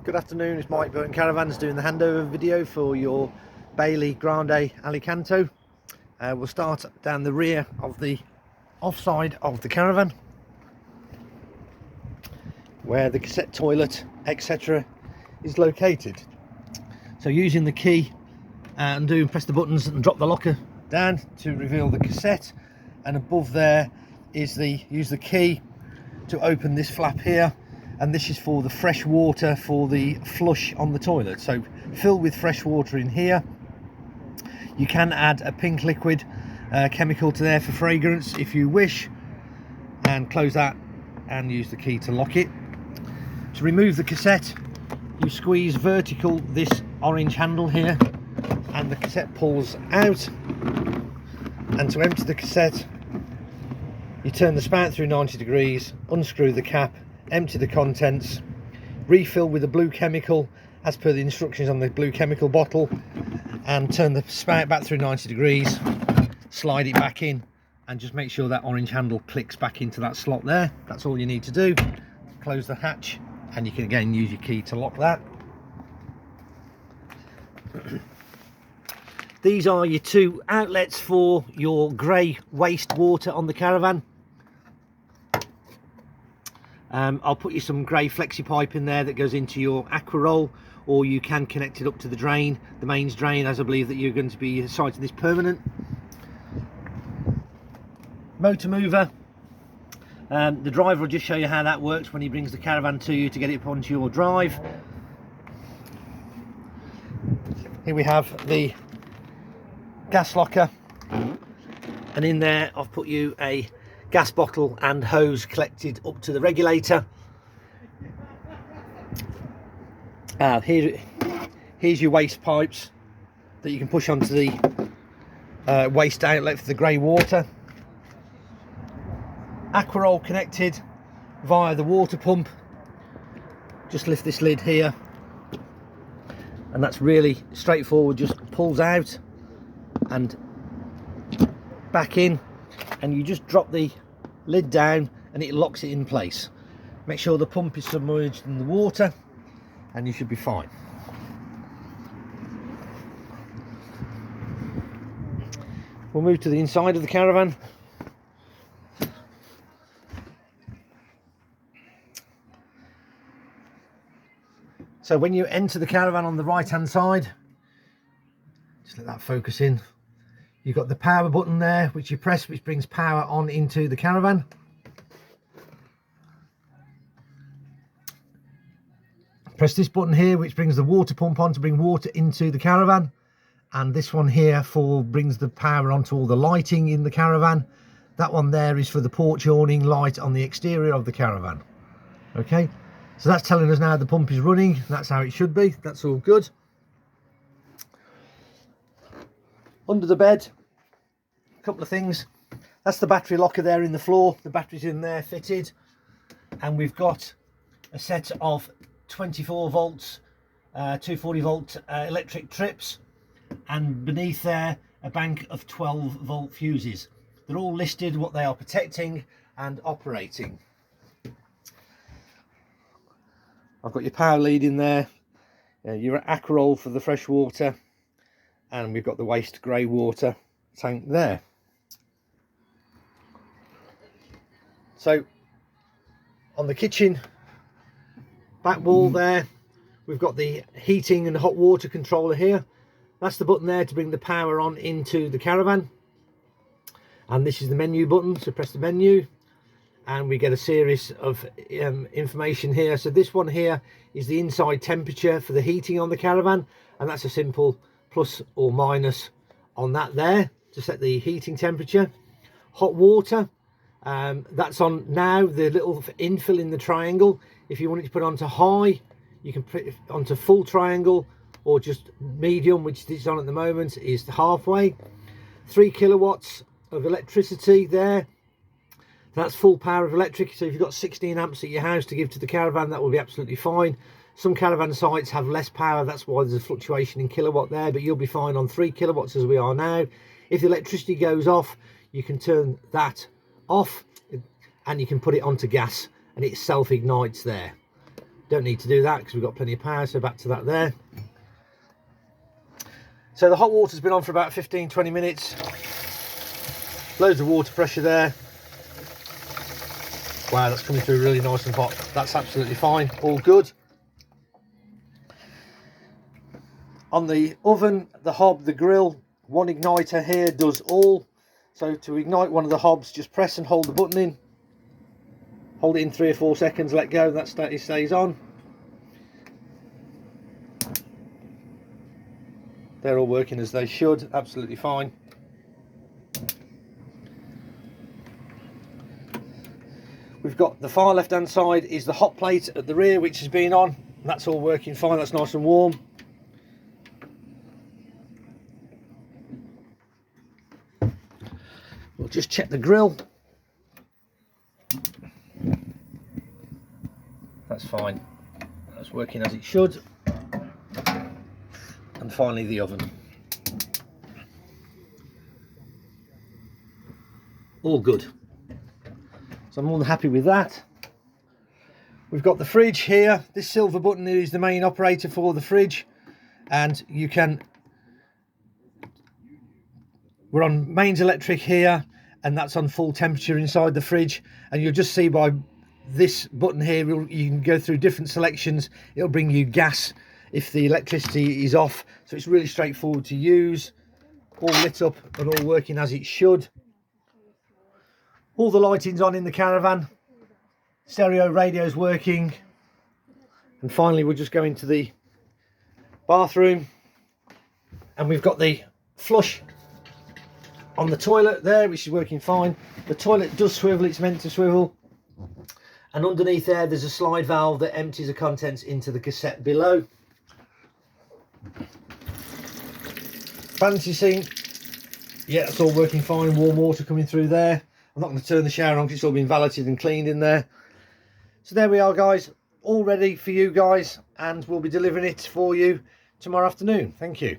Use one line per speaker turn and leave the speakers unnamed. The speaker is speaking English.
Good afternoon, it's Mike Burton Caravans doing the handover video for your Bailey Grande Alicanto. We'll start down the rear of the offside of the caravan where the cassette toilet etc is located. So using the key and press the buttons and drop the locker down to reveal the cassette, and above there is use the key to open this flap here, and this is for the fresh water for the flush on the toilet. So fill with fresh water in here. You can add a pink liquid chemical to there for fragrance if you wish, and close that and use the key to lock it. To remove the cassette, you squeeze vertical this orange handle here and the cassette pulls out. And to empty the cassette, you turn the spout through 90 degrees, unscrew the cap, empty the contents, refill with a blue chemical as per the instructions on the blue chemical bottle, and turn the spout back through 90 degrees, slide it back in, and just make sure that orange handle clicks back into that slot there. That's all you need to do. Close the hatch and you can again use your key to lock that. These are your two outlets for your grey waste water on the caravan. I'll put you some grey flexi pipe in there that goes into your Aquaroll, or you can connect it up to the drain, the mains drain, as I believe that you're going to be siting this permanent. Motor mover. The driver will just show you how that works when he brings the caravan to you to get it onto your drive. Here we have the gas locker, and in there I've put you a gas bottle and hose collected up to the regulator. Here's your waste pipes that you can push onto the waste outlet for the grey water. Aquaroll connected via the water pump. Just lift this lid here and that's really straightforward, just pulls out and back in, and you just drop the lid down and it locks it in place. Make sure the pump is submerged in the water and you should be fine. We'll move to the inside of the caravan. So when you enter the caravan on the right hand side, just let that focus in, you've got the power button there which you press, which brings power on into the caravan. Press this button here which brings the water pump on to bring water into the caravan, and this one here brings the power onto all the lighting in the caravan. That one there is for the porch awning light on the exterior of the caravan. Okay, so that's telling us now the pump is running. That's how it should be. That's all good. Under the bed, a couple of things. That's the battery locker there in the floor. The battery's in there fitted, and we've got a set of 24 volts 240 volt electric trips, and beneath there a bank of 12 volt fuses. They're all listed what they are protecting and operating. I've got your power lead in there, your Aquaroll for the fresh water, and we've got the waste grey water tank there. So on the kitchen back wall there, we've got the heating and hot water controller here. That's the button there to bring the power on into the caravan, and this is the menu button, so press the menu and we get a series of information here. So this one here is the inside temperature for the heating on the caravan, and that's a simple plus or minus on that there to set the heating temperature. Hot water, that's on now, the little infill in the triangle. If you want it to put onto high, you can put it onto full triangle, or just medium, which is on at the moment, is halfway. 3 kilowatts of electricity there. That's full power of electric. So if you've got 16 amps at your house to give to the caravan, that will be absolutely fine. Some caravan sites have less power, that's why there's a fluctuation in kilowatt there, but you'll be fine on 3 kilowatts as we are now. If the electricity goes off, you can turn that off and you can put it onto gas and it self ignites there. Don't need to do that because we've got plenty of power, so back to that there. So the hot water's been on for about 15-20 minutes. Loads of water pressure there. Wow, that's coming through really nice and hot. That's absolutely fine, all good. On the oven, the hob, the grill, one igniter here does all. So to ignite one of the hobs, just press and hold the button in. Hold it in 3 or 4 seconds, let go, that stays on. They're all working as they should, absolutely fine. We've got the far left hand side is the hot plate at the rear, which has been on. That's all working fine, that's nice and warm. We'll just check the grill. That's fine, that's working as it should. And finally the oven. All good. So I'm more than happy with that. We've got the fridge here. This silver button here is the main operator for the fridge, and you can, we're on mains electric here, and that's on full temperature inside the fridge, and you'll just see by this button here you can go through different selections. It'll bring you gas if the electricity is off, so it's really straightforward to use. All lit up and all working as it should. All the lighting's on in the caravan. Stereo radio's working. And finally we'll just go into the bathroom, and we've got the flush on the toilet there, which is working fine. The toilet does swivel, it's meant to swivel. And underneath there's a slide valve that empties the contents into the cassette below. Vanity sink, yeah, it's all working fine. Warm water coming through there. I'm not going to turn the shower on because it's all been valeted and cleaned in there. So there we are, guys, all ready for you guys, and we'll be delivering it for you tomorrow afternoon. Thank you.